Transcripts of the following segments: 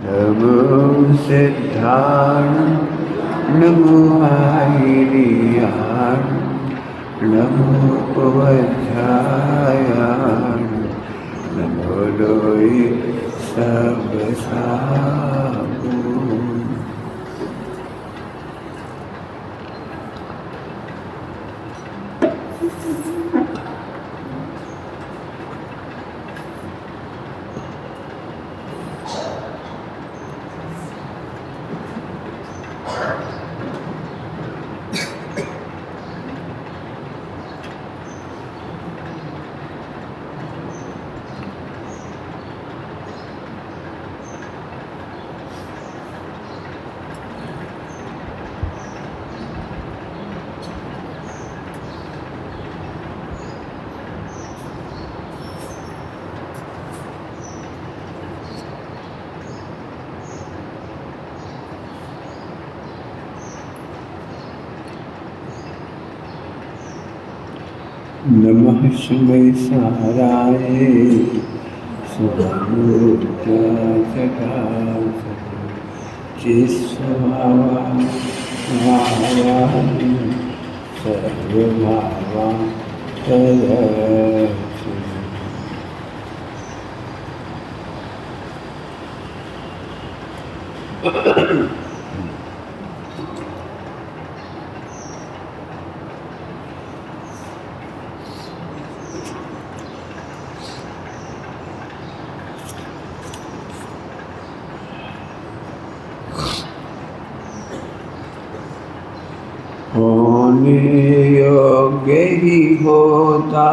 नमो सिद्धाय नमो आयर्याय नमो उपवध्याय नमो लोई सब साबु। नमः शिवाय साराय सर्वभावा होने योग्य ही होता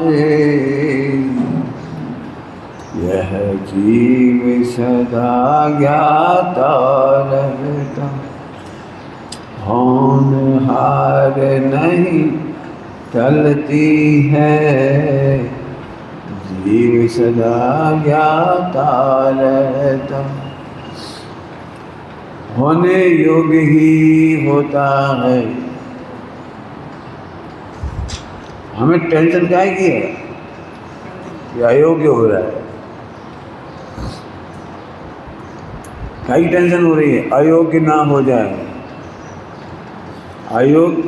है यह जीव सदा ज्ञाता रहता। होनहार नहीं टलती है जीव सदा ज्ञाता रहता। होने योग्य ही होता है। हमें टेंशन काहे की है कि अयोग्य हो रहा है? काहे की टेंशन हो रही है? अयोग्य ना हो जाए, अयोग्य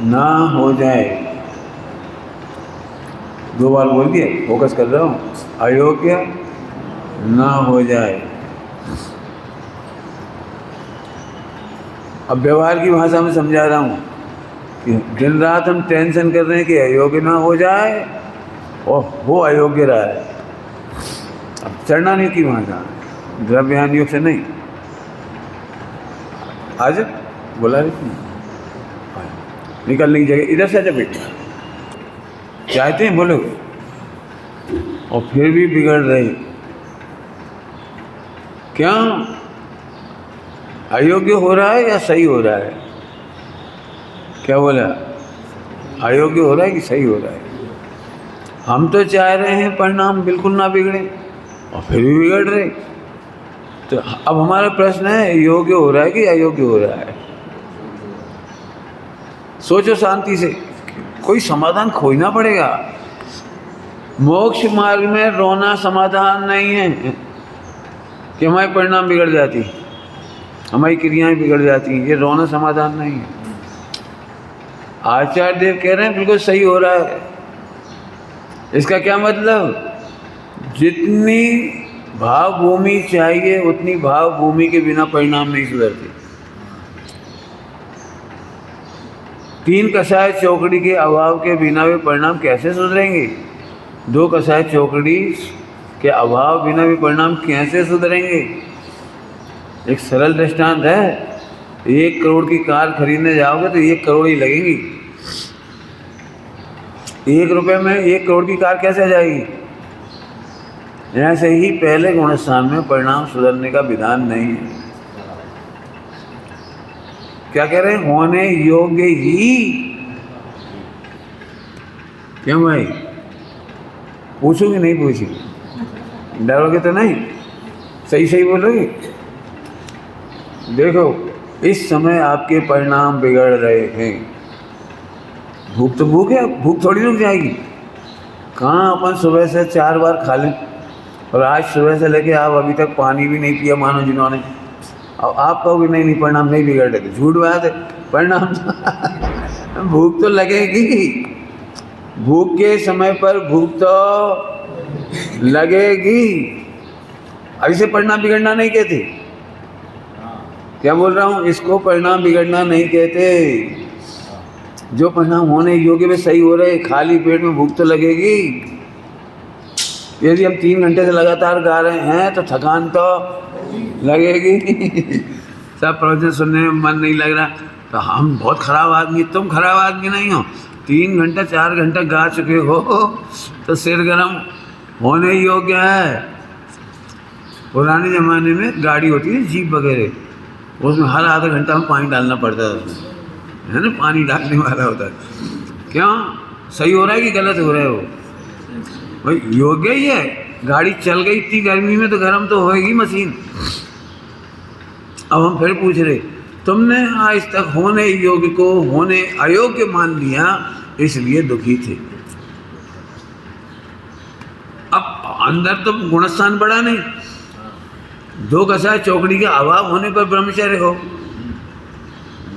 ना हो जाए। दो बार बोल दिए, फोकस कर रहा हूँ। अयोग्य ना हो जाए। अब व्यवहार की भाषा में समझा रहा हूँ कि दिन रात हम टेंशन कर रहे हैं कि अयोग्य ना हो जाए और वो अयोग्य रहा है। अब चढ़ना नहीं की भाषा, द्रव्यान योग से नहीं। आज बोला निकलने की जगह इधर से आजा बेटा, चाहते हैं बोलो और फिर भी बिगड़ रहे। क्या अयोग्य हो रहा है या सही हो रहा है? क्या बोला? अयोग्य हो रहा है कि सही हो रहा है? हम तो चाह रहे हैं परिणाम बिल्कुल ना बिगड़े और फिर भी बिगड़ रहे। तो अब हमारा प्रश्न है, योग्य हो रहा है कि अयोग्य हो रहा है? सोचो शांति से, कोई समाधान खोजना पड़ेगा। मोक्ष मार्ग में रोना समाधान नहीं है कि हमारे परिणाम बिगड़ जाती, हमारी क्रियाएं बिगड़ जाती हैं। ये रोना समाधान नहीं है। आचार्य देव कह रहे हैं बिल्कुल सही हो रहा है। इसका क्या मतलब? जितनी भाव भूमि चाहिए उतनी भाव भूमि के बिना परिणाम नहीं सुधरते। 3 कसाय चौकड़ी के अभाव के बिना वे परिणाम कैसे सुधरेंगे? 2 कसाय चौकड़ी के अभाव बिना भी परिणाम कैसे सुधरेंगे? एक सरल दृष्टांत है। 1 करोड़ की कार खरीदने जाओगे तो 1 करोड़ ही लगेगी। 1 रुपये में 1 करोड़ की कार कैसे आ जाएगी? ऐसे ही पहले गुणस्थान में परिणाम सुधरने का विधान नहीं है। क्या कह रहे हैं? होने योग्य ही। क्यों भाई? पूछोगे नहीं? पूछोगे? डरोगे तो नहीं? सही सही बोलोगे? देखो, इस समय आपके परिणाम बिगड़ रहे हैं। भूख तो भूख है, भूख थोड़ी रुक जाएगी। कहाँ अपन सुबह से 4 बार खा लें, और आज सुबह से लेके आप अभी तक पानी भी नहीं पिया मानो जिन्होंने। अब आप कहोगे नहीं नहीं परिणाम नहीं बिगड़ रहे, झूठ बात है। परिणाम भूख तो लगेगी, भूख के समय पर भूख तो लगेगी। अब इसे परिणाम बिगड़ना नहीं कहते। क्या बोल रहा हूँ, इसको परिणाम बिगड़ना नहीं कहते। जो परिणाम होने योग्य में सही हो रहे, खाली पेट में भूख तो लगेगी। यदि हम 3 घंटे से लगातार गा रहे हैं तो थकान तो लगेगी। सब प्रवचन सुनने में मन नहीं लग रहा तो हम बहुत खराब आदमी। तुम खराब आदमी नहीं हो, 3 घंटा 4 घंटा गा चुके हो तो सिर गरम होने योग्य है। पुराने ज़माने में गाड़ी होती थी जीप वगैरह, उसमें हर आधा घंटा में पानी डालना पड़ता था, उसमें है ना, पानी डालने वाला होता है। क्यों, सही हो रहा है कि गलत हो रहा है? वो भाई योग्य ही है। गाड़ी चल गई इतनी गर्मी में तो गर्म तो होएगी मशीन। अब हम फिर पूछ रहे, तुमने आज तक होने योग्य को होने अयोग्य मान लिया, इसलिए दुखी थे। अब अंदर तो गुणस्थान बढ़ा नहीं। 2 कसाय चौकड़ी का अभाव होने पर ब्रह्मचर्य हो,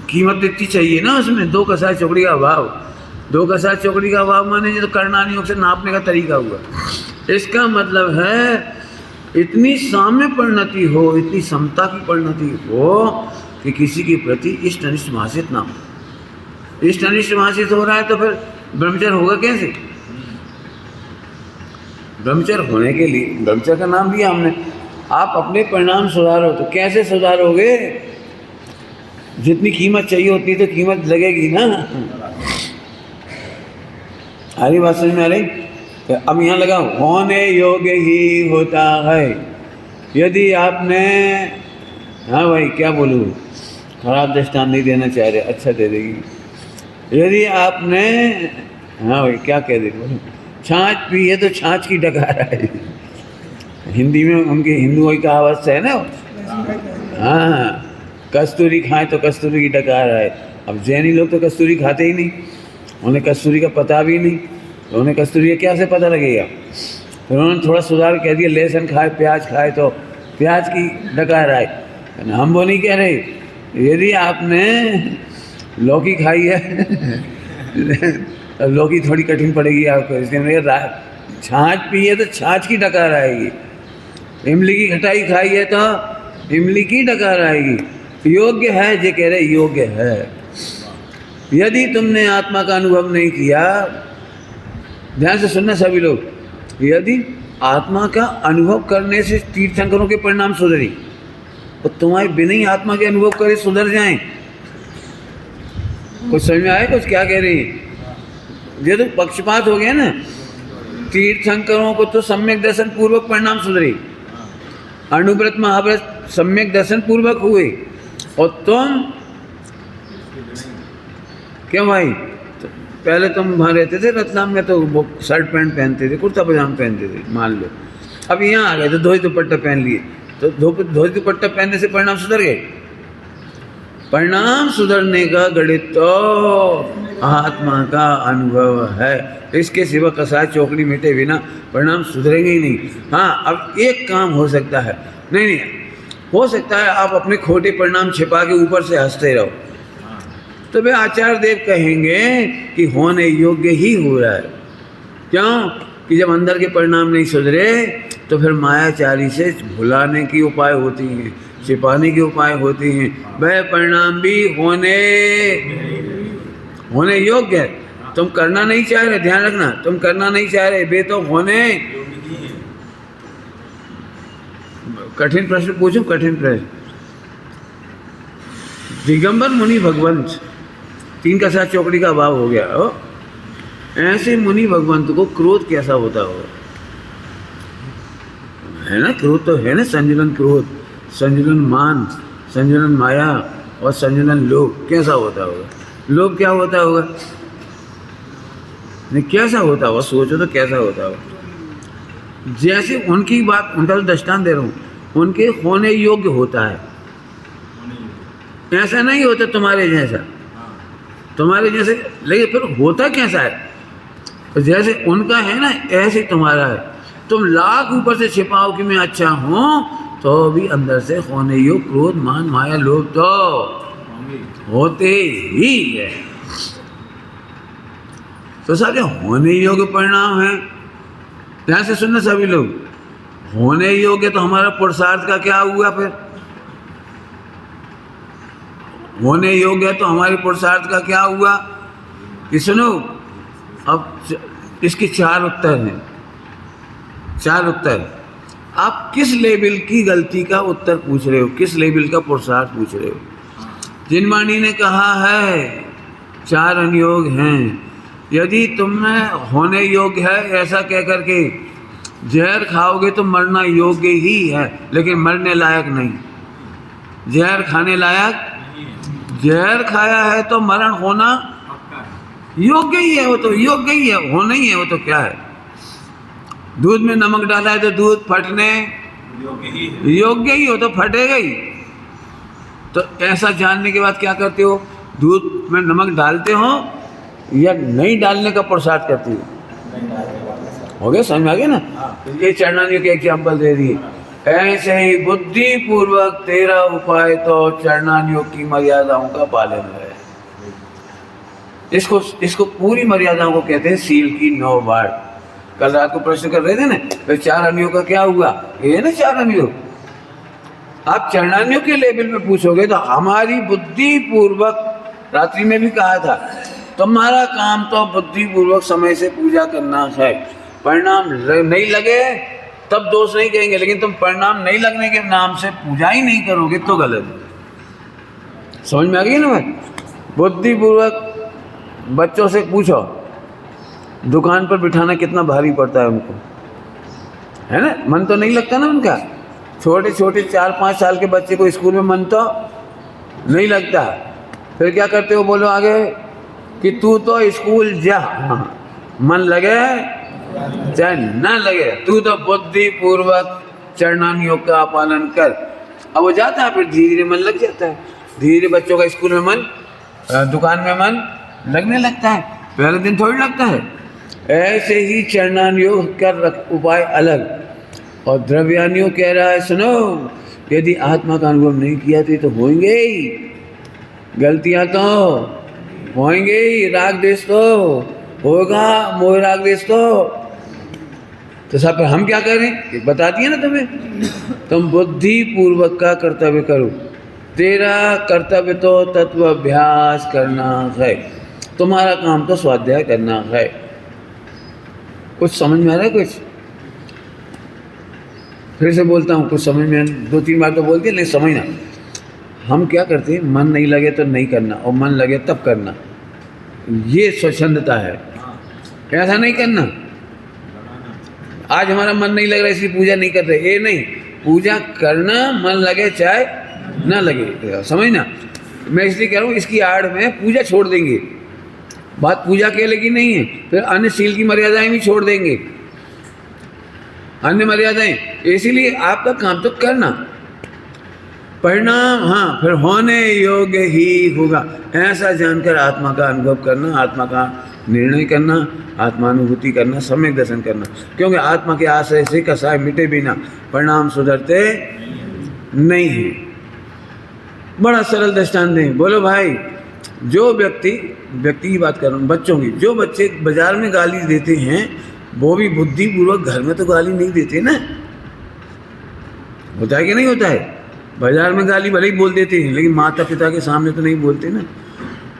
कीमत इतनी चाहिए ना उसमें। 2 कसाय चौकड़ी का अभाव, 2 कसाय चौकड़ी का अभाव माने जो तो करणानी योग से नापने का तरीका हुआ। इसका मतलब है इतनी साम्य परिणति हो, इतनी समता की परिणति हो कि किसी के प्रति इष्ट अनिष्ट भाषित ना हो। इष्ट अनिष्ट भाषित हो रहा है तो फिर ब्रह्मचर्य होगा कैसे? ब्रह्मचर्य होने के लिए, ब्रह्मचर्य का नाम दिया हमने। आप अपने परिणाम सुधारो तो कैसे सुधारोगे? जितनी कीमत चाहिए उतनी तो कीमत लगेगी ना। आरी बात समझ में आ रही? तो अब यहाँ लगा होने योग्य ही होता है। यदि आपने, हाँ भाई क्या बोलूँ, खराब दृष्टांत नहीं देना चाह रहे, अच्छा दे देगी। यदि आपने, हाँ भाई क्या कह दे, छाछ पी है तो छाछ की डकार है। हिंदी में उनकी हिंदुओं की कहावत है ना, हाँ, कस्तूरी खाएं तो कस्तूरी की डकार है। अब जैनी लोग तो कस्तूरी खाते ही नहीं, उन्हें कस्तूरी का पता भी नहीं, तो उन्हें कस्तूरी क्या से पता लगेगा? फिर उन्होंने थोड़ा सुधार कह दिया, लहसुन खाए प्याज खाए तो प्याज की डकार आए। हम वो नहीं कह रहे। यदि आपने लौकी खाई है लौकी थोड़ी कठिन पड़ेगी आपको, इसलिए छाछ पी है तो छाछ की डकार आएगी। इमली की खटाई खाई है तो इमली की डकार आएगी। योग्य है, जे कह रहे योग्य है। यदि तुमने आत्मा का अनुभव नहीं किया, ध्यान से सुनना सभी लोग, यदि आत्मा का अनुभव करने से तीर्थंकरों के परिणाम सुधरी तो तुम्हारे बिना ही आत्मा के अनुभव करे सुधर जाएं। कुछ समझ में आए कुछ क्या कह रही है? ये तो पक्षपात हो गया ना। तीर्थंकरों को तो सम्यक दर्शन पूर्वक परिणाम सुधरे, अणुव्रत महाव्रत सम्यक दर्शन पूर्वक हुए, और तुम क्यों भाई? तो पहले तुम वहाँ रहते थे रतलाम में तो वो शर्ट पैंट पहनते थे, कुर्ता पजामा पहनते थे, मान लो। अब यहाँ आ गए तो धोती दुपट्टा पहन लिए, तो धोती दुपट्टा पहनने से परिणाम सुधर गए? परिणाम सुधरने का गणित तो आत्मा का अनुभव है। इसके सिवा कसाय चौकड़ी मिटे बिना परिणाम सुधरेंगे ही नहीं। हाँ, अब एक काम हो सकता है, नहीं हो सकता है आप अपने खोटे परिणाम छिपा के ऊपर से हंसते रहो, तो वे आचार्य देव कहेंगे कि होने योग्य ही हो रहा है। क्यों? कि जब अंदर के परिणाम नहीं सुधरे तो फिर मायाचारी से भुलाने की उपाय होती हैं, छिपाने के उपाय होती हैं। वह परिणाम भी होने योग्य है। तुम करना नहीं चाह रहे, ध्यान रखना, तुम करना नहीं चाह रहे, वे तो होने। कठिन प्रश्न पूछूं, कठिन प्रश्न। दिगंबर मुनि भगवंत, 3 कसाय चौकड़ी का अभाव हो गया हो, ऐसे मुनि भगवंत को क्रोध कैसा होता होगा? है ना, क्रोध तो है ना, संजलन क्रोध, संजलन मान, संजलन माया और संजलन लोभ। कैसा होता होगा? लोभ क्या होता होगा? नहीं, कैसा होता होगा? सोचो तो कैसा होता होगा? जैसे उनकी बात, उनका तो दृष्टांत दे रहा हूँ, उनके होने योग्य होता है, ऐसा नहीं होता तुम्हारे जैसा, तुम्हारे जैसे। लेकिन फिर होता कैसा है? तो जैसे उनका है ना, ऐसे तुम्हारा है। तुम लाख ऊपर से छिपाओ कि मैं अच्छा हूँ, तो भी अंदर से होने योग, क्रोध, मान, माया, लोभ तो होते ही है। तो सारे होने योग्य परिणाम है। ध्यान से सुनना सभी लोग, होने योग्य तो हमारा पुरुषार्थ का क्या हुआ? फिर होने योग्य तो हमारे पुरुषार्थ का क्या हुआ? कि सुनो, अब इसके 4 उत्तर हैं, 4 उत्तर। आप किस लेवल की गलती का उत्तर पूछ रहे हो, किस लेवल का पुरुषार्थ पूछ रहे हो? जिनवाणी ने कहा है 4 अनुयोग हैं। यदि तुम्हें होने योग्य है ऐसा कह करके जहर खाओगे तो मरना योग्य ही है, लेकिन मरने लायक नहीं। जहर खाने लायक, जहर खाया है तो मरण होना योग्य ही है, वो तो योग्य ही है, होना ही है, वो तो क्या है। दूध में नमक डाला है तो दूध फटने योग्य ही हो, तो फटेगा ही। तो ऐसा जानने के बाद क्या करते हो? दूध में नमक डालते हो या नहीं डालने का पुरुषार्थ करते हो? हो गया, समझ में आ गया ना? ये चरणानियों के एग्जाम्पल दे दिए। ऐसे ही बुद्धि पूर्वक तेरा उपाय तो चरणानियों की मर्यादाओं का पालन है। इसको पूरी मर्यादाओं को कहते हैं सील की 9 बार। कल रात को प्रश्न कर रहे थे ना, तो 4 अनुयोग का क्या हुआ? ये ना 4 अनुयोग। आप चरणानियों के लेवल में पूछोगे तो हमारी बुद्धि पूर्वक, रात्रि में भी कहा था, तुम्हारा काम तो बुद्धि पूर्वक समय से पूजा करना है। परिणाम नहीं लगे तब दोष नहीं कहेंगे, लेकिन तुम परिणाम नहीं लगने के नाम से पूजा ही नहीं करोगे तो गलत है। समझ में आ गई ना भाई? बुद्धि पूर्वक बच्चों से पूछो, दुकान पर बिठाना कितना भारी पड़ता है उनको, है ना? मन तो नहीं लगता ना उनका। छोटे छोटे 4-5 साल के बच्चे को स्कूल में मन तो नहीं लगता। फिर क्या करते हो बोलो आगे? कि तू तो स्कूल जा, मन लगे चाहे ना लगे, तू तो बुद्धि पूर्वक चरणानियों का पालन कर। अब वो जाता है, फिर धीरे धीरे मन लग जाता है। धीरे बच्चों का स्कूल में मन, दुकान में मन लगने लगता है, पहले दिन थोड़ी लगता है। ऐसे ही चरणानियोग कर उपाय अलग, और द्रव्यानियोग कह रहा है सुनो, यदि आत्मा का अनुभव नहीं किया तो होंगे ही गलतियां, तो होंगे ही, राग देश तो होगा, मोह राग देश तो सब पर हम क्या करें? बता दिया ना तुम्हें, तुम बुद्धि पूर्वक का कर्तव्य करो। तेरा कर्तव्य तो तत्व अभ्यास करना है, तुम्हारा काम तो स्वाध्याय करना है। कुछ समझ में आ रहा है? कुछ फिर से बोलता हूँ, कुछ समझ में, 2-3 बार तो बोलती है लेकिन समझना। हम क्या करते हैं? मन नहीं लगे तो नहीं करना, और मन लगे तब करना। ये स्वच्छंदता है, ऐसा नहीं करना। आज हमारा मन नहीं लग रहा इसलिए पूजा नहीं कर रहे, ये नहीं। पूजा करना, मन लगे चाहे ना लगे, समझना। मैं इसलिए कह रहा हूँ, इसकी आड़ में पूजा छोड़ देंगे, बात पूजा के लगी नहीं है। फिर अन्य शील की मर्यादाएं भी छोड़ देंगे, अन्य मर्यादाएं। इसीलिए आपका काम तो करना, परिणाम हाँ फिर होने योग्य ही होगा, ऐसा जानकर आत्मा का अनुभव करना, आत्मा का निर्णय करना, आत्मानुभूति करना, सम्यक दर्शन करना। क्योंकि आत्मा के आश्रय से कसाय मिटे बिना परिणाम सुधरते नहीं है। बड़ा सरल दृष्टांत दें, बोलो भाई, जो व्यक्ति की बात कर रहा हूँ, बच्चों की, जो बच्चे बाजार में गाली देते हैं वो भी बुद्धिपूर्वक घर में तो गाली नहीं देते ना। होता है कि नहीं होता है? बाजार में गाली भले ही बोल देते हैं, लेकिन माता पिता के सामने तो नहीं बोलते ना।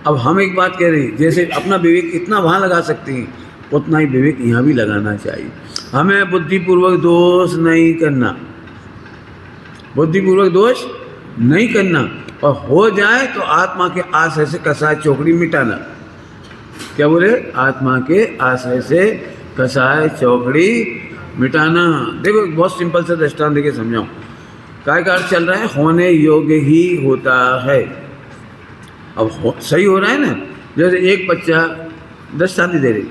अब हम एक बात कह रहे हैं, जैसे अपना विवेक इतना वहाँ लगा सकते हैं, उतना ही विवेक यहाँ भी लगाना चाहिए। हमें बुद्धिपूर्वक दोष नहीं करना, बुद्धिपूर्वक दोष नहीं करना, और हो जाए तो आत्मा के आश्रय से कसाय चौकड़ी मिटाना। क्या बोले? आत्मा के आश्रय से कसाय चौकड़ी मिटाना। देखो बहुत सिंपल सा दृष्टांत देके समझाऊं। काय का अर्थ चल रहा है, होने योग्य ही होता है। अब सही हो रहा है ना? जैसे एक बच्चा, दृष्टांत दे रहे,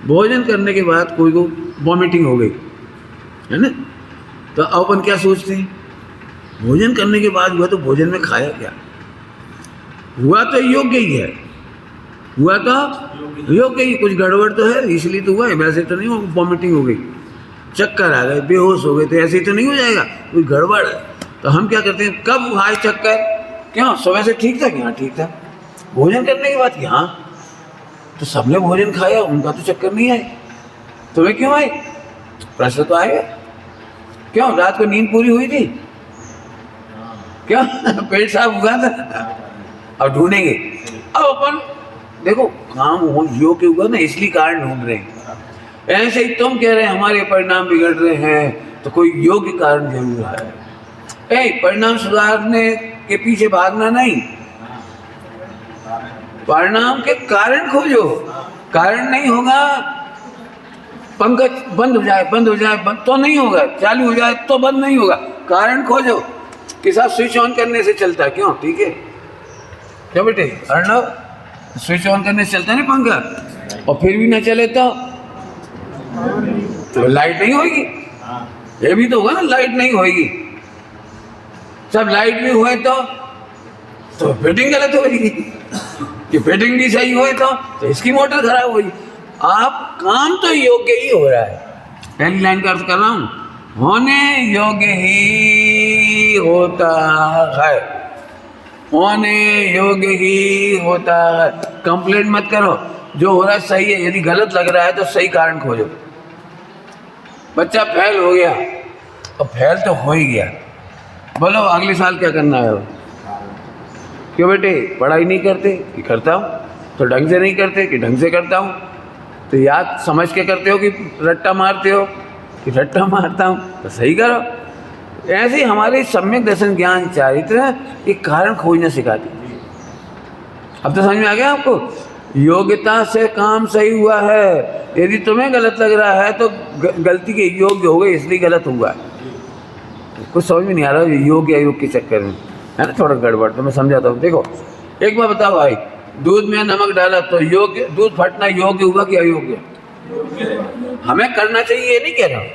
भोजन करने के बाद कोई को वॉमिटिंग हो गई है ना, तो अपन क्या सोचते हैं? भोजन करने के बाद हुआ तो भोजन में खाया क्या? हुआ तो योग्य ही है, हुआ तो योग्य ही, कुछ गड़बड़ तो है इसलिए तो हुआ है, वैसे तो नहीं वॉमिटिंग हो गई। चक्कर आ गए, बेहोश हो गए, तो ऐसे ही तो नहीं हो जाएगा, कोई गड़बड़ है। तो हम क्या करते हैं, कब आए चक्कर, क्यों सुबह से ठीक था कि हाँ ठीक था, भोजन करने के बाद कि हाँ, तो सबने भोजन खाया, उनका तो चक्कर नहीं आए, तुम्हें क्यों आए, प्रश्न तो आएगा। क्यों, रात को नींद पूरी हुई थी, क्यों पेट साफ हुआ था। अब ढूंढेंगे, अब अपन देखो काम हो योग के हुआ ना, इसलिए कारण ढूंढ रहे हैं। ऐसे ही तुम कह रहे हैं हमारे परिणाम बिगड़ रहे हैं, तो कोई योग्य कारण जरूर है। परिणाम सुधारने के पीछे भागना नहीं, परिणाम के कारण खोजो। कारण नहीं होगा, पंखा बंद हो जाए तो नहीं होगा, चालू हो जाए तो बंद नहीं होगा, कारण खोजो। कि साहब स्विच ऑन करने से चलता है, क्यों, ठीक है क्या बेटे अर्णव, स्विच ऑन करने से चलता है ना पंखा, और फिर भी ना चले तो लाइट नहीं होगी, ये भी तो होगा ना, लाइट नहीं होगी, सब लाइट भी हुए तो फिटिंग गलत होगी, कि फिटिंग भी सही हुए तो इसकी मोटर खराब होगी। आप काम तो योग्य ही हो रहा है, पहली लाइन का अर्थ कर रहा हूं, होने योग्य ही होता है, होने योग्य ही होता है। कंप्लेंट मत करो, जो हो रहा है सही है, यदि गलत लग रहा है तो सही कारण खोजो। बच्चा फेल हो गया, अब फेल तो हो ही गया, बोलो अगले साल क्या करना है। क्यों बेटे, पढ़ाई नहीं करते कि करता हूँ, तो ढंग से नहीं करते कि ढंग से करता हूँ, तो याद समझ के करते हो कि रट्टा मारते हो कि रट्टा मारता हूँ, तो सही करो। ऐसे ही हमारे सम्यक दर्शन ज्ञान चारित्र एक कारण खोजना सिखाती। अब तो समझ में आ गया आपको, योग्यता से काम सही हुआ है। यदि तुम्हें गलत लग रहा है तो गलती के योग्य हो गए, इसलिए गलत हुआ है। कुछ समझ में नहीं आ रहा योग्य अयोग के चक्कर में, है ना, थोड़ा गड़बड़, तो मैं समझाता हूँ। देखो एक बार बताओ भाई, दूध में नमक डाला तो योग्य, दूध फटना योग्य हुआ कि अयोग्य? हमें करना चाहिए ये नहीं कह रहा हूँ,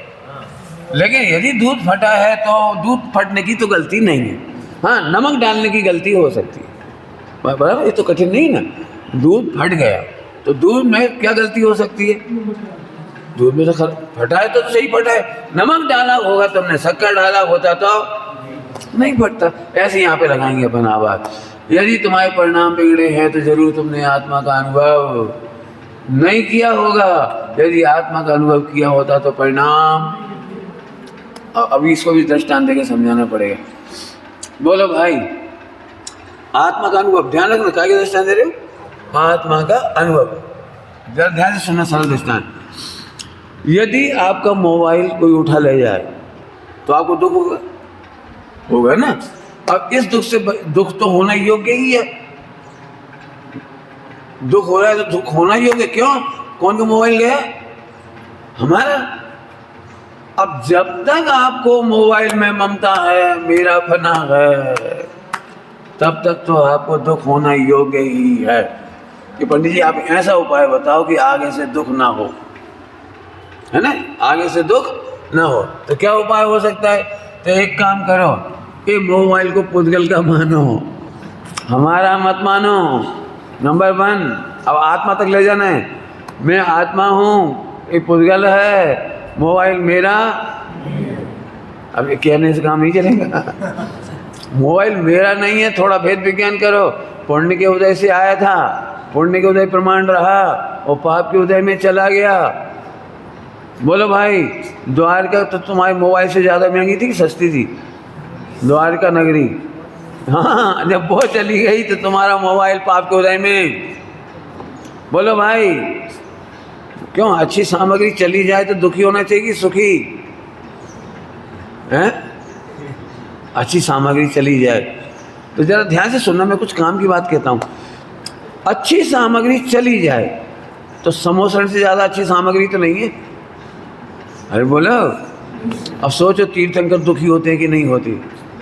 लेकिन यदि दूध फटा है तो दूध फटने की तो गलती नहीं है, हाँ नमक डालने की गलती हो सकती है, बराबर, ये तो कठिन नहीं ना। दूध फट गया तो दूध में क्या गलती हो सकती है, दूध में तो फटा है तो सही फटा है, नमक डाला होगा तुमने, शक्कर डाला होता तो नहीं फटता। ऐसे यहाँ पे लगाएंगे अपन आवाज, यदि तुम्हारे परिणाम बिगड़े हैं तो जरूर तुमने आत्मा का अनुभव नहीं किया होगा, यदि आत्मा का अनुभव किया होता तो परिणाम। अभी इसको भी दृष्टांत देकर समझाना पड़ेगा। बोलो भाई, आत्मा का अनुभव, ध्यान रखना, क्या दृष्टांत दे रहे हो, आत्मा का अनुभव, जरा ध्यान से सुनना, सरल दृष्टांत। यदि आपका मोबाइल कोई उठा ले जाए तो आपको दुख होगा, होगा ना। अब इस दुख से, दुख तो होना योग्य ही है, दुख हो रहा है तो दुख होना योग्य। क्यों, कौन का मोबाइल गया, हमारा। अब जब तक आपको मोबाइल में ममता है, मेरा फना है, तब तक तो आपको दुख होना योग्य ही है। कि पंडित जी आप ऐसा उपाय बताओ कि आगे से दुख ना हो, है ना, आगे से दुख ना हो। तो क्या उपाय हो सकता है, तो एक काम करो, ये मोबाइल को पुद्गल का मानो, हमारा मत मानो, नंबर 1। अब आत्मा तक ले जाना है, मैं आत्मा हूँ, ये पुद्गल है, मोबाइल मेरा। अब ये कहने से काम नहीं चलेगा मोबाइल मेरा नहीं है, थोड़ा भेद विज्ञान करो। पुण्य के उदय से आया था, पुण्य के उदय प्रमाण रहा, और पाप के उदय में चला गया। बोलो भाई, द्वारका तो तुम्हारे मोबाइल से ज़्यादा महंगी थी कि सस्ती थी, द्वारका नगरी। हाँ, जब वो चली गई तो तुम्हारा मोबाइल पाप के उदय में। बोलो भाई, क्यों, अच्छी सामग्री चली जाए तो दुखी होना चाहिए कि सुखी है? अच्छी सामग्री चली जाए तो जरा ध्यान से सुनना, मैं कुछ काम की बात कहता हूँ। अच्छी सामग्री चली जाए तो समोसण से ज़्यादा अच्छी सामग्री तो नहीं है। अरे बोलो, अब सोचो तीर्थंकर दुखी होते हैं कि नहीं होते,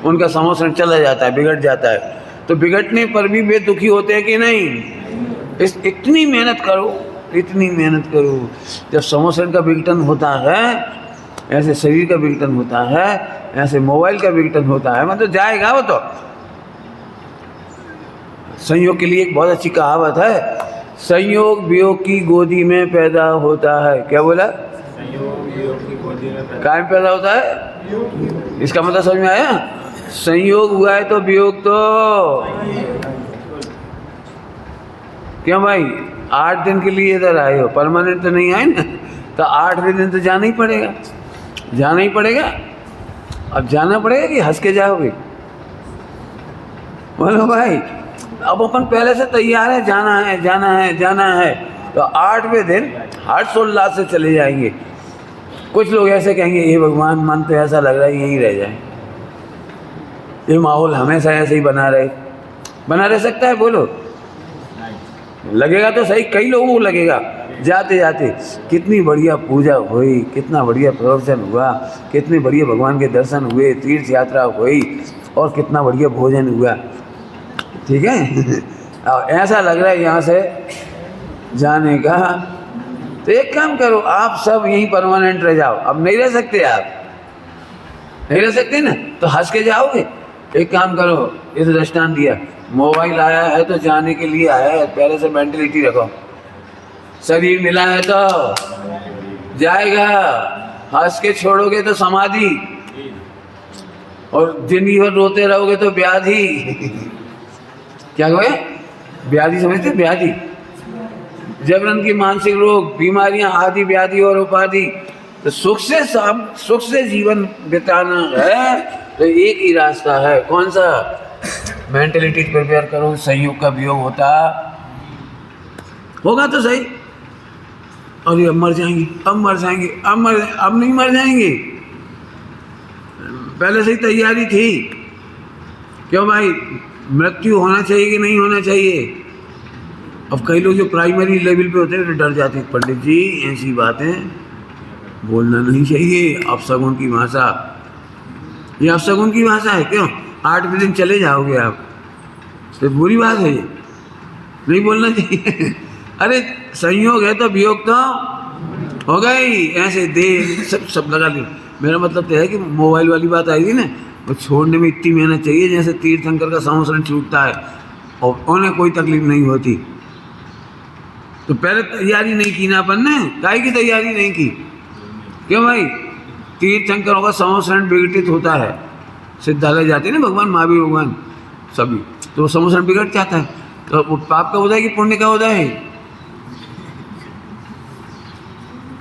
उनका समोसण चला जाता है, बिगड़ जाता है, तो बिगड़ने पर भी वे दुखी होते हैं कि नहीं। इतनी मेहनत करो, इतनी मेहनत करो, जब समोसण का विघटन होता है, ऐसे शरीर का विघटन होता है, ऐसे मोबाइल का विघटन होता है, मतलब जाएगा वो तो। संयोग के लिए एक बहुत अच्छी कहावत है, संयोग वियोग की गोदी में पैदा होता है। क्या बोला, संयोग वियोग की गोदी काय में पैदा होता है? इसका मतलब समझ में आया? संयोग हुआ है तो वियोग तो क्यों भाई? 8 दिन के लिए इधर आए हो, परमानेंट तो नहीं आए ना, तो 8वें दिन तो जाना ही पड़ेगा, जाना ही पड़ेगा। अब जाना पड़ेगा कि हंस के जाओगे? बोलो भाई, अब अपन पहले से तैयार है, जाना है जाना है जाना है, तो 8वें दिन हर्षोल्लास से चले जाएंगे। कुछ लोग ऐसे कहेंगे, ये भगवान मन तो ऐसा लग रहा है यहीं रह जाए, ये माहौल हमेशा ऐसे ही बना रह सकता है? बोलो, लगेगा तो सही, कई लोगों को लगेगा। जाते जाते कितनी बढ़िया पूजा हुई, कितना बढ़िया प्रवचन हुआ, कितने बढ़िया भगवान के दर्शन हुए, तीर्थ यात्रा हुई और कितना बढ़िया भोजन हुआ, ठीक है। अब ऐसा लग रहा है यहाँ से जाने का, तो एक काम करो, आप सब यहीं परमानेंट रह जाओ। अब नहीं रह सकते, आप नहीं रह सकते ना, तो हंस के जाओगे। एक काम करो, इस दृष्टांत दिया, मोबाइल आया है तो जाने के लिए आया है, पहले से मेंटलिटी रखो। शरीर मिला है तो जाएगा, हंस के छोड़ोगे तो समाधि, और जिंदगी भर रोते रहोगे तो व्याधि। क्या कहोगे? व्याधि समझते? व्याधि, जबरन की मानसिक रोग, बीमारियां, आदि व्याधि और उपाधि। तो सुख से जीवन बिताना है तो एक ही रास्ता है, कौन सा? मेंटलिटी प्रिपेयर करो, संयोग का वियोग होगा तो सही। और ये अब मर जाएंगे, अब नहीं मर जाएंगे, पहले से ही तैयारी थी। क्यों भाई? मृत्यु होना चाहिए कि नहीं होना चाहिए? अब कई लोग जो प्राइमरी लेवल पे होते हैं तो डर जाते हैं, पंडित जी ऐसी बातें बोलना नहीं चाहिए, अपशगुन की भाषा, ये अपशगुन की भाषा है। क्यों? 8वें दिन चले जाओगे आप, तो बुरी बात है, ये नहीं बोलना चाहिए। अरे संयोग है तो वियोग तो हो गई, ऐसे दे सब लगा ली। मेरा मतलब तो है कि मोबाइल वाली बात आई थी ना, वो छोड़ने में इतनी मेहनत चाहिए जैसे तीर्थंकर का संवत्सरण छूटता है और उन्हें कोई तकलीफ नहीं होती। तो पहले तैयारी नहीं की ना अपन ने, काहे की तैयारी नहीं की? क्यों भाई? तीर्थंकरों का संवत्सरण विघटित होता है, सिद्धालय जाते हैं ना भगवान, महावीर भगवान सभी, तो वो संवत्सरण बिगड़ जाता है। तो वो पाप का उदय कि पुण्य का उदय है?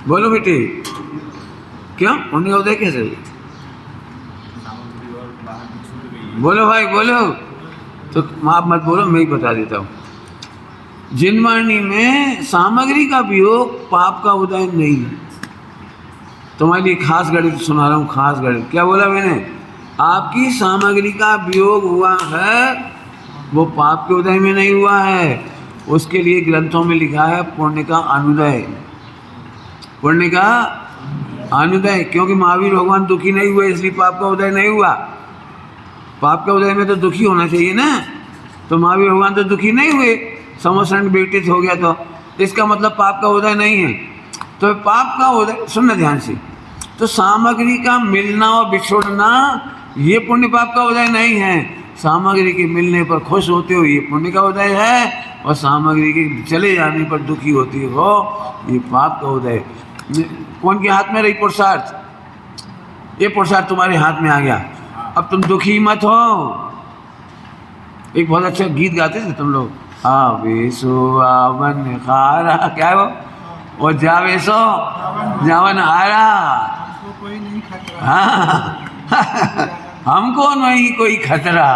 बोलो बेटे, क्यों पुण्य का उदय कैसे? बोलो भाई बोलो, तो आप मत बोलो, मैं ही बता देता हूँ। जिनवाणी में सामग्री का वियोग पाप का उदय नहीं है। तुम्हारे लिए खास गणित सुना रहा हूँ, खास गणित। क्या बोला मैंने? आपकी सामग्री का वियोग हुआ है, वो पाप के उदय में नहीं हुआ है। उसके लिए ग्रंथों में लिखा है पुण्य का अनुदय, पुण्य का अनुदय। क्योंकि महावीर भगवान दुखी नहीं हुए, इसलिए पाप का उदय नहीं हुआ। पाप के उदय में तो दुखी होना चाहिए ना, तो महावीर भगवान तो दुखी नहीं हुए, संवत्सरण विघटित हो गया, तो इसका मतलब पाप का उदय नहीं है। तो पाप का उदय, सुनना ध्यान से, तो सामग्री का मिलना और बिछुड़ना ये पुण्य पाप का उदय नहीं है। सामग्री के मिलने पर खुश होते हो ये पुण्य का उदय है, और सामग्री के चले जाने पर दुखी होती हो ये पाप का उदय। कौन के हाथ में रही पुरुषार्थ? ये पुरुषार्थ तुम्हारे हाथ में आ गया, अब तुम दुखी मत हो। एक बहुत अच्छा गीत गाते थे तुम लोग, आवे सो आवन हारा, क्या है वो जावे सो जावन हारा, हाँ हमको नहीं कोई खतरा,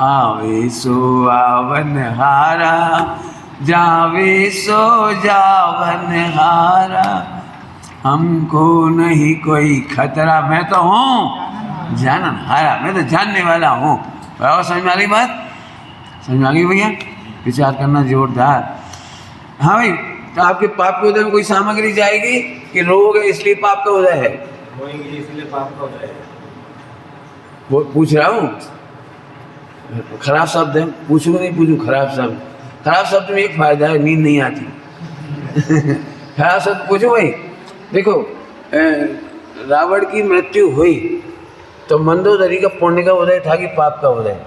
आवे सो आवन हारा, जावे सो जावन हारा, हमको नहीं कोई खतरा। मैं तो हूँ जानन हारा, मैं तो जानने वाला हूँ। और समझ में आ गई बात? समझ में आ गई भैया? विचार करना जोरदार। हाँ भाई, तो आपके पाप के उदय में कोई सामग्री जाएगी कि रोग है इसलिए पाप का उदय है? इसलिए पाप का उदय है। वो पूछ रहा हूँ, खराब शब्द है, पूछूँ नहीं पूछूँ? खराब शब्द, खराब शब्द में एक फायदा है, नींद नहीं आती। खराब शब्द पूछो भाई। देखो, रावण की मृत्यु हुई तो मंदोदरी का पुण्य का उदय था कि पाप का उदय?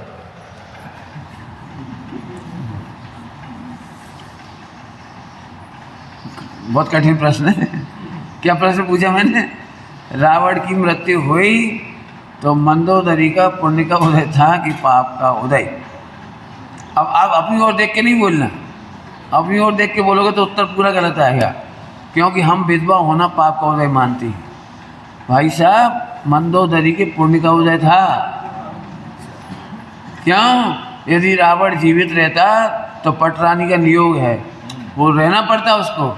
बहुत कठिन प्रश्न है। क्या प्रश्न पूछा मैंने? रावण की मृत्यु हुई तो मंदोदरी का पुण्य का उदय था कि पाप का उदय। अब आप अपनी ओर देख के नहीं बोलना, अपनी ओर देख के बोलोगे तो उत्तर पूरा गलत आएगा, क्योंकि हम विधवा होना पाप का उदय मानती हैं। भाई साहब, मंदोदरी के पुण्य का उदय था। क्यों? यदि रावण जीवित रहता तो पटरानी का नियोग है, वो रहना पड़ता उसको,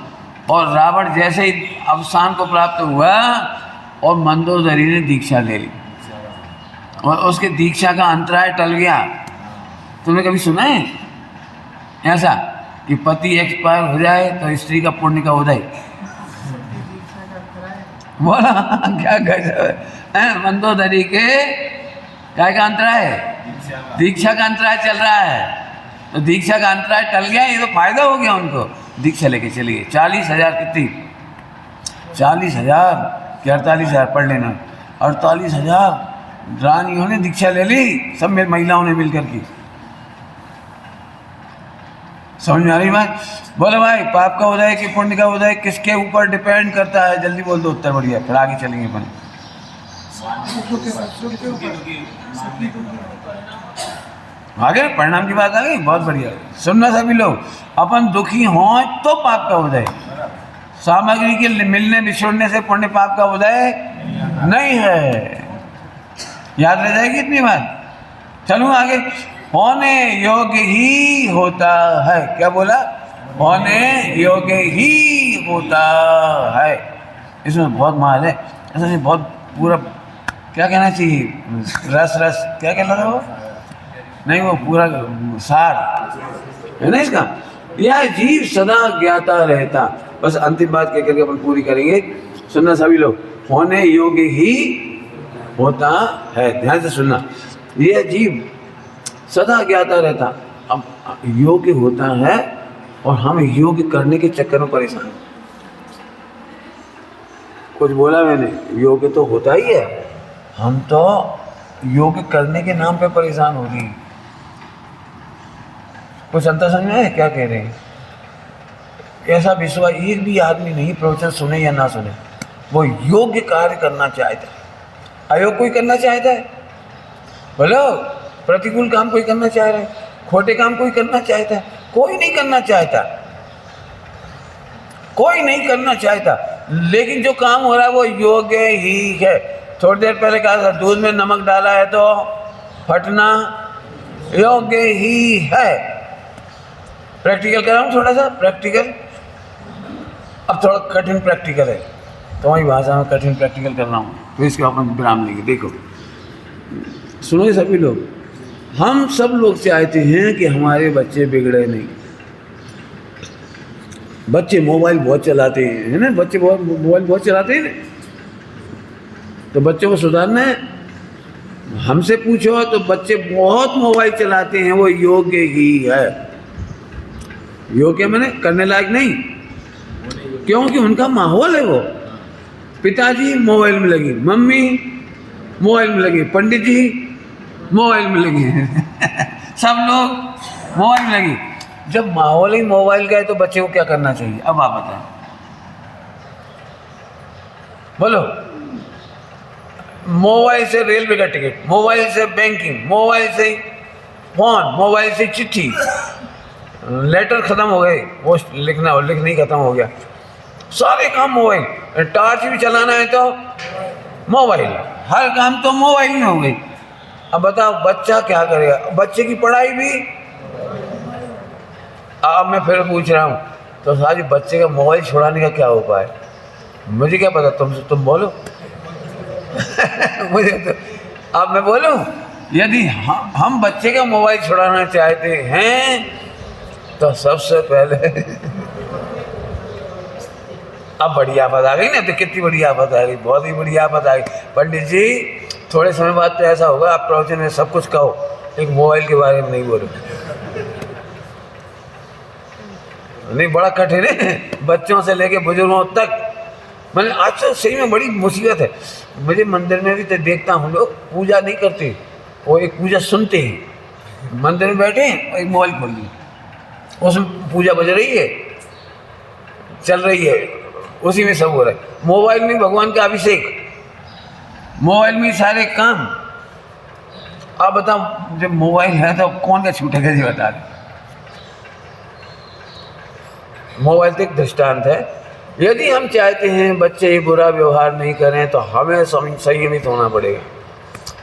और रावण जैसे ही अवसान को प्राप्त हुआ और मंदोदरी ने दीक्षा ले ली और उसके दीक्षा का अंतराय टल गया। तुमने कभी सुना है ऐसा कि पति एक्सपायर हो जाए तो स्त्री का पुण्य का उदय? बोला क्या कह मंदोदरी के क्या का अंतराय है? दीक्षा का अंतराय चल रहा है, तो दीक्षा का अंतराय टल गया, ये तो फायदा हो गया उनको। दीक्षा लेके चलिए। 40,000 कितनी? 40,000 कि 48,000 पढ़ लेना। 48,000 रानियों ने दीक्षा ले ली, सब में महिलाओं ने मिलकर की। समझ में आ रही बात? बोलो भाई, पाप का उदय कि पुण्य का उदय किसके ऊपर डिपेंड करता है? जल्दी बोल दो उत्तर, बढ़िया, फिर आगे चलेंगे अपन। आगे परिणाम की बात आ गई, बहुत बढ़िया। सुनना सभी लोग, अपन दुखी हों तो पाप का उदय, सामग्री के मिलने बिछुड़ने से पुण्य पाप का उदय नहीं है। याद रह जाएगी इतनी बात। चलूँ आगे। होने योग्य ही होता है। क्या बोला? होने योग्य ही होता है। इसमें बहुत माल है, ऐसा नहीं, बहुत पूरा क्या कहना चाहिए, रस रस क्या कहना था वो, नहीं वो पूरा सार है ना इसका। यह जीव सदा ज्ञाता रहता। बस अंतिम बात कह करके अपन पूरी करेंगे। सुनना सभी लोग, होने योग्य ही होता है। ध्यान से सुनना, यह जीव सदा ज्ञाता रहता। अब योग्य होता है और हम योग्य करने के चक्कर में परेशान हैं। कुछ बोला मैंने, योग्य तो होता ही है, हम तो योग्य करने के नाम पे परेशान हो रही। कुछ अंतर समझ में है क्या कह रहे हैं? ऐसा विश्वास एक भी आदमी नहीं, प्रवचन सुने या ना सुने, वो योग्य कार्य करना चाहता है। अयोग्य कोई करना चाहता है? बोलो, प्रतिकूल काम कोई करना चाह रहा है, खोटे काम कोई करना चाहता है? कोई नहीं करना चाहता, कोई नहीं करना चाहता। लेकिन जो काम हो रहा है वो योग्य ही है। थोड़ी देर पहले कहा था, दूध में नमक डाला है तो फटना योग्य ही है। प्रैक्टिकल कर रहा हूँ, थोड़ा सा प्रैक्टिकल। अब थोड़ा कठिन प्रैक्टिकल है, तुम्हारी भाषा में कठिन प्रैक्टिकल कर रहा हूँ, तो इसके अपन विराम लेंगे। देखो सुनो सभी लोग, हम सब लोग चाहते हैं कि हमारे बच्चे बिगड़े नहीं। बच्चे मोबाइल बहुत चलाते हैं, है ना, बच्चे बहुत मोबाइल बहुत चलाते हैं ना, तो बच्चों को सुधारना है। हमसे पूछो तो बच्चे बहुत मोबाइल चलाते हैं, वो योग्य ही है। योग्य मैंने करने लायक नहीं, क्योंकि उनका माहौल है। वो पिताजी मोबाइल में लगी, मम्मी मोबाइल में लगी, पंडित जी मोबाइल में लगे सब लोग मोबाइल में लगे। जब माहौल ही मोबाइल का है तो बच्चे को क्या करना चाहिए? अब आप बताएं, बोलो। मोबाइल से रेलवे का टिकट, मोबाइल से बैंकिंग, मोबाइल से फोन, मोबाइल से चिट्ठी, लेटर खत्म हो गए, पोस्ट लिखना और लिखना ही खत्म हो गया, सारे काम मोबाइल। टॉर्च भी चलाना है तो मोबाइल, हर काम तो मोबाइल में हो गई। अब बताओ बच्चा क्या करेगा? बच्चे की पढ़ाई भी। अब मैं फिर पूछ रहा हूँ, तो सारी बच्चे का मोबाइल छुड़ाने का क्या उपाय? मुझे क्या पता, तुम बोलो मुझे तो, अब मैं बोलूं, यदि हम बच्चे का मोबाइल छुड़ाना चाहते हैं तो सबसे पहले अब बड़ी आफत आ गई ना, तो कितनी बड़ी आफत आ गई, बहुत ही बड़ी आफत आ गई। पंडित जी थोड़े समय बाद तो ऐसा होगा, आप प्रवचन में सब कुछ कहो, एक मोबाइल के बारे में नहीं बोलो। नहीं, बड़ा कठिन है, बच्चों से लेके बुजुर्गों तक। मैंने आज तो सही में बड़ी मुसीबत है। मुझे मंदिर में भी तो देखता हूँ, लोग पूजा नहीं करते, वो एक पूजा सुनते हैं। मंदिर में बैठे हैं, एक मोबाइल खोल लिया, उसमें पूजा बज रही है, चल रही है, उसी में सब हो रहा है। मोबाइल में भगवान का अभिषेक, मोबाइल में सारे काम। अब बताओ जब मोबाइल है तो कौन का छूटेगा जी, बता रहे। मोबाइल तो एक दृष्टांत है। यदि हम चाहते हैं बच्चे बुरा व्यवहार नहीं करें तो हमें संयमित होना पड़ेगा।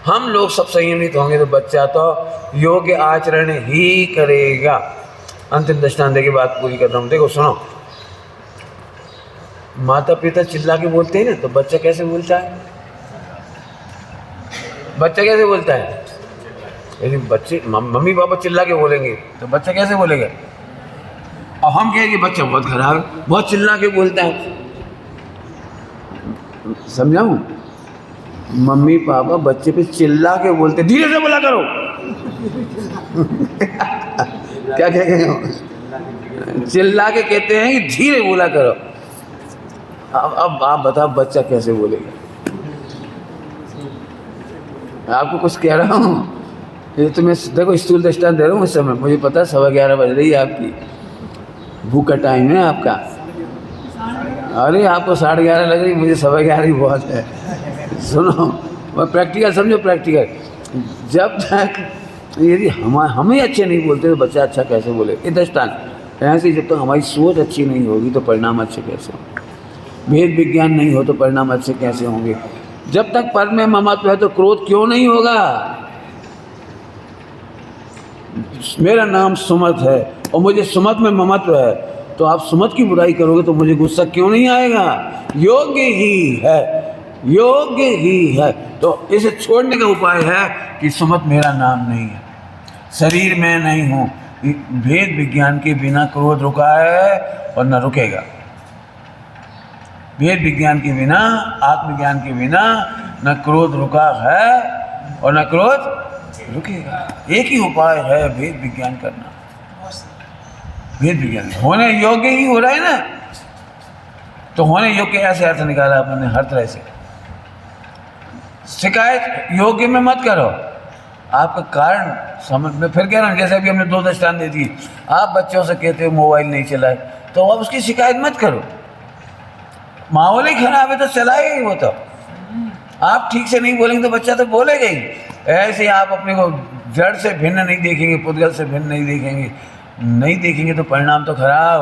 हम लोग सब संयमित होंगे तो बच्चा तो योग्य आचरण ही करेगा। अंतिम दृष्टांत देके बात पूरी करता हूँ। देखो सुनो, माता पिता चिल्ला के बोलते हैं ना तो बच्चा कैसे बोलता है? बच्चा कैसे बोलता है? यदि बच्चे मम्मी पापा चिल्ला के बोलेंगे तो बच्चा कैसे बोलेगा? और हम कहेंगे बच्चा बहुत खराब है, बहुत चिल्ला के बोलता है। समझाऊं? मम्मी पापा बच्चे पे चिल्ला के बोलते, धीरे से बोला करो। क्या कहेंगे? चिल्ला के कहते हैं कि धीरे बोला करो। अब आप बताओ बच्चा कैसे बोलेगा? आपको कुछ कह रहा हूँ, ये तो मैं देखो स्टूल दृष्टांत दे रहा हूँ। इस समय मुझे पता है 11:15 बज रही है, आपकी भूख का टाइम है आपका। अरे आपको 11:30 लग रही, मुझे 11:15 ही बहुत है। सुनो, मैं प्रैक्टिकल समझो, प्रैक्टिकल। जब तक यदि हमें अच्छे नहीं बोलते तो बच्चा अच्छा कैसे बोले? ये दृष्टांत ऐसे। जब तक हमारी सोच अच्छी नहीं होगी तो परिणाम अच्छे कैसे होंगे? भेद विज्ञान नहीं हो तो परिणाम अच्छे कैसे होंगे? जब तक पर में ममत्व है तो क्रोध क्यों नहीं होगा? मेरा नाम सुमत है और मुझे सुमत में ममत्व है, तो आप सुमत की बुराई करोगे तो मुझे गुस्सा क्यों नहीं आएगा? योग्य ही है, योग्य ही है। तो इसे छोड़ने का उपाय है कि सुमत मेरा नाम नहीं है, शरीर में नहीं हूँ। भेद विज्ञान के बिना क्रोध रुका है और न रुकेगा। भेद विज्ञान के बिना, आत्मज्ञान के बिना न क्रोध रुका है और न क्रोध रुकेगा। एक ही उपाय है भेद विज्ञान करना। भेद विज्ञान होने योग्य ही हो रहा है ना, तो होने योग्य ऐसे अर्थ निकाला आपने हर तरह से। शिकायत योग्य में मत करो, आपका कारण समझ में। फिर कह रहा हूँ, जैसे अभी हमने 2 दृष्टांत दे दी। आप बच्चों से कहते हो मोबाइल नहीं चलाए, तो आप उसकी शिकायत मत करो। माहौल ही खराब है तो चलाएगा ही वो। तो आप ठीक से नहीं बोलेंगे तो बच्चा तो बोलेगा ही। ऐसे आप अपने को जड़ से भिन्न नहीं देखेंगे, पुद्गल से भिन्न नहीं देखेंगे तो परिणाम तो खराब।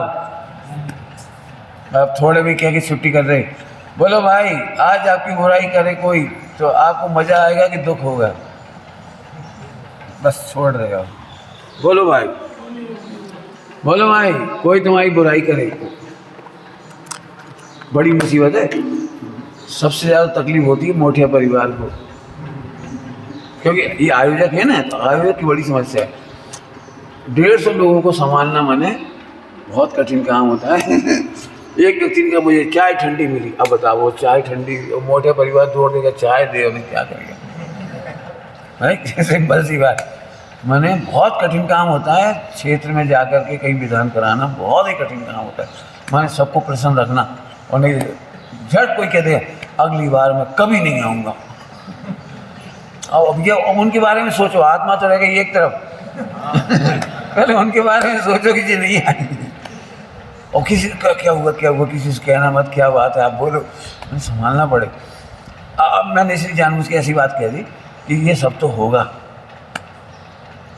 आप थोड़े भी कह के छुट्टी कर रहे, बोलो भाई आज आपकी बुराई करे कोई तो आपको मज़ा आएगा कि दुख होगा? बस छोड़ रहे हो। बोलो भाई, बोलो भाई, कोई तुम्हारी बुराई करे, बड़ी मुसीबत है। सबसे ज़्यादा तकलीफ होती है मोटिया परिवार को, क्योंकि ये आयोजक है ना, तो आयोजक की बड़ी समस्या है। 150 लोगों को संभालना माने बहुत कठिन काम होता है। एक व्यक्ति का मुझे चाय ठंडी मिली, अब बताओ वो चाय ठंडी, मोटे परिवार दौड़ देगा चाय दे, उन्हें क्या करेगा? है सिंपल सी बात। माने बहुत कठिन काम होता है क्षेत्र में जाकर के कहीं विधान कराना, बहुत ही कठिन काम होता है। माने सबको प्रसन्न रखना, और नहीं झट कोई कह दे अगली बार मैं कभी नहीं आऊँगा। अब ये उनके बारे में सोचो, आत्मा तो रह गई एक तरफ। पहले उनके बारे में सोचो कि जी नहीं आएंगे। और किसी का क्या हुआ, किसी से कहना मत, क्या बात है आप बोलो, संभालना पड़े। अब मैंने इसलिए जानबूझ के ऐसी बात कह दी कि ये सब तो होगा।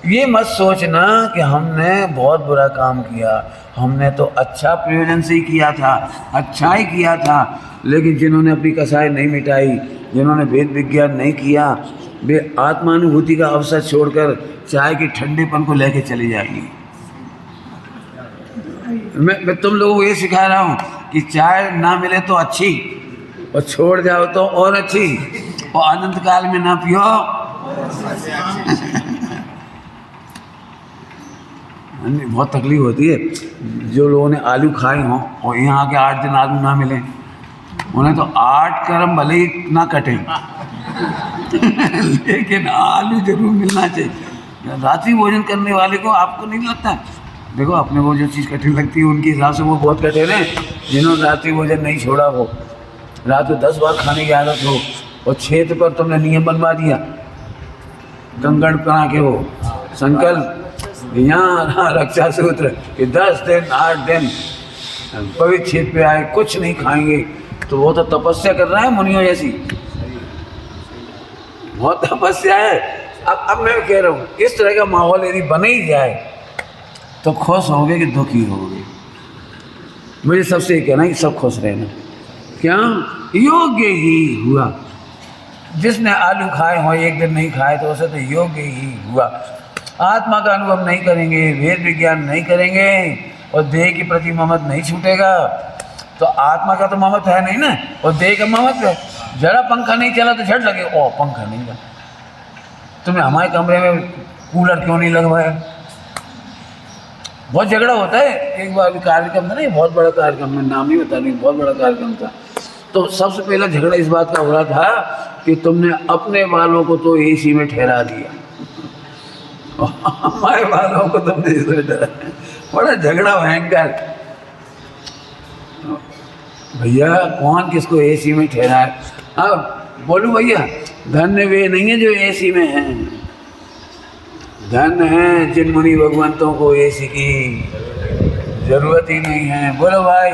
ये मत सोचना कि हमने बहुत बुरा काम किया, हमने तो अच्छा प्रयोजन से ही किया था, अच्छा ही किया था। लेकिन जिन्होंने अपनी कसाई नहीं मिटाई, जिन्होंने भेद विज्ञान नहीं किया, वे आत्मानुभूति का अवसर छोड़कर चाय के ठंडेपन को लेके चली जाएगी। मैं तुम लोगों को ये सिखा रहा हूँ कि चाय ना मिले तो अच्छी, और छोड़ जाओ तो और अच्छी, और अनंत काल में ना पियो। बहुत तकलीफ होती है। जो लोगों ने आलू खाए हों और यहाँ आके 8 दिन आलू ना मिले, उन्हें तो 8 कर्म भले ही ना कटे, लेकिन आलू जरूर मिलना चाहिए। रात्रि भोजन करने वाले को आपको नहीं लगता? देखो अपने को जो चीज़ कठिन लगती है उनके हिसाब से वो बहुत कठिन है। जिन्होंने रात्रि भोजन नहीं छोड़ा हो, रात को 10 बार खाने की आदत हो, और क्षेत्र पर तुमने नियम बनवा दिया, कंकड़ बना के हो संकल्प, यहाँ रक्षा सूत्र कि 10 दिन 8 दिन पवित्र क्षेत्र पे आए कुछ नहीं खाएंगे, तो वो तो तपस्या कर रहा है मुनियों जैसी। बहुत तपस्या है। अब मैं कह रहा हूँ इस तरह का माहौल यदि बने ही जाए तो खुश होगे कि दुखी होगे? मुझे सबसे कहना है कि सब खुश रहना। क्या योग्य ही हुआ। जिसने आलू खाए हो एक दिन नहीं खाए तो उसे तो योग्य ही हुआ। आत्मा का अनुभव नहीं करेंगे, वेद विज्ञान नहीं करेंगे और देह के प्रति ममत्व नहीं छूटेगा तो आत्मा का तो ममत्व है नहीं ना, और देह का ममत्व है। जरा पंखा नहीं चला तो झट लगे ओ पंखा नहीं चला, तुमने हमारे कमरे में कूलर क्यों नहीं लगवाया? बहुत झगड़ा होता है। एक बार कार्यक्रम था ना, बहुत बड़ा कार्यक्रम, मैं नाम नहीं बता रही, बहुत बड़ा कार्यक्रम था। तो सबसे पहला झगड़ा इस बात का हो रहा था कि तुमने अपने वालों को तो एसी में ठहरा दिया, हमारे वालों को तुमने इसमें ठहरा। बड़ा झगड़ा भयंकर। भैया कौन किसको एसी में ठहराए? अब बोलूं भैया, धन्य वे नहीं है जो एसी में हैं, धन्य हैं जिन मुनि भगवंतों को एसी की जरूरत ही नहीं है। बोलो भाई,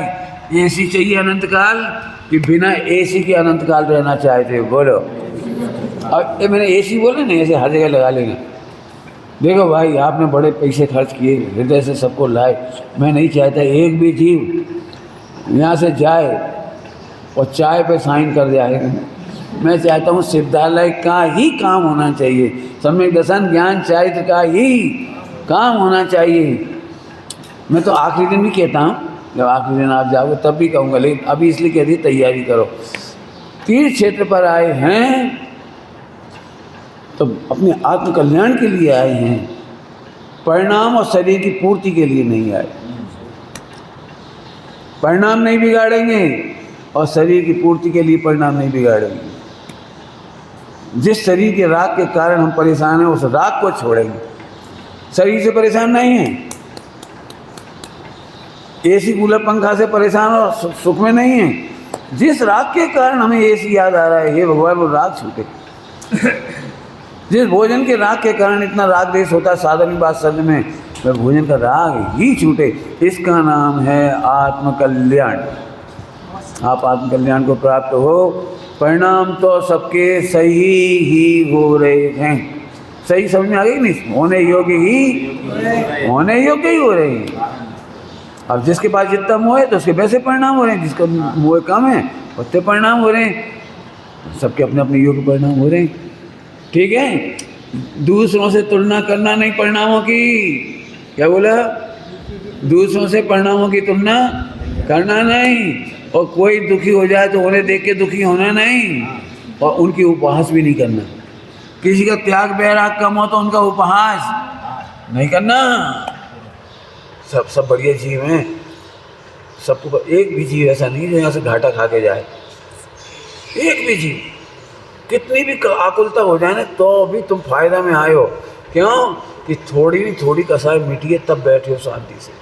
एसी चाहिए अनंत काल कि बिना एसी के अनंत काल रहना चाहते हो? बोलो। अब ये मैंने एसी बोले ना, ऐसे हर जगह लगा लेना। देखो भाई, आपने बड़े पैसे खर्च किए, हृदय से सबको लाए। मैं नहीं चाहता एक भी जीव यहाँ से जाए और चाय पे साइन कर जाए। मैं चाहता हूँ सिद्धालय का ही काम होना चाहिए, सम्यक दर्शन ज्ञान चारित्र का ही काम होना चाहिए। मैं तो आखिरी दिन भी कहता हूँ, जब आखिरी दिन आप जाओगे तब भी कहूँगा, लेकिन अभी इसलिए कह दी तैयारी करो। तीर्थ क्षेत्र पर आए हैं तो अपने आत्म कल्याण के लिए आए हैं, परिणाम और शरीर की पूर्ति के लिए नहीं आए। परिणाम नहीं बिगाड़ेंगे और शरीर की पूर्ति के लिए परिणाम नहीं बिगाड़ेंगे। जिस शरीर के राग के कारण हम परेशान हैं उस राग को छोड़ेंगे। शरीर से परेशान नहीं है, एसी कूलर पंखा से परेशान और सुख में नहीं है। जिस राग के कारण हमें एसी याद आ रहा है, हे भगवान वो राग छूटे। जिस भोजन के राग के कारण इतना राग देश होता है साधन बात शब्द में, वह भोजन का राग ही छूटे। इसका नाम है आत्मकल्याण। आप आत्मकल्याण को प्राप्त हो, परिणाम तो सबके सही ही हो रहे हैं। सही समझ में आ गई नहीं? होने योग्य ही हो रहे हैं। अब जिसके पास जितना मोह है तो उसके वैसे परिणाम हो रहे हैं, जिसका मोह कम है उतने परिणाम हो रहे हैं। सबके अपने अपने योग्य परिणाम हो रहे हैं। ठीक है, दूसरों से तुलना करना नहीं परिणामों की। क्या बोला? दूसरों से परिणामों की तुलना करना नहीं, और कोई दुखी हो जाए तो उन्हें देख के दुखी होना नहीं, और उनकी उपहास भी नहीं करना। किसी का त्याग बैराग कम हो तो उनका उपहास नहीं करना। सब बढ़िया जीव हैं, सबको। एक भी जीव ऐसा नहीं जो यहाँ से घाटा खा के जाए। एक भी जीव, कितनी भी आकुलता हो जाए ना तो भी तुम फायदा में आए हो। क्यों? कि थोड़ी कसाई मिटी है तब बैठे हो शांति से।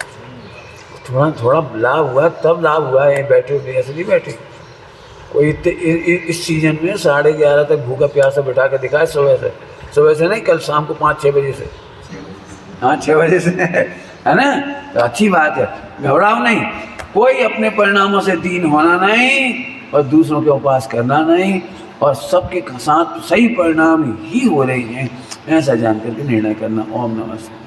थोड़ा लाभ हुआ तब लाभ हुआ है, बैठे हो ऐसे नहीं बैठे। कोई इस सीजन में 11:30 तक भूखा प्यासा बिठा के दिखाए, सुबह से नहीं, कल शाम को 5-6 बजे से। हाँ 6 बजे से है ना, तो अच्छी बात है। घबराओ नहीं, कोई अपने परिणामों से दीन होना नहीं और दूसरों के उपास करना नहीं, और सबके साथ सही परिणाम ही हो रही हैं, ऐसा जानकर के निर्णय करना। ओम नमः शिवाय।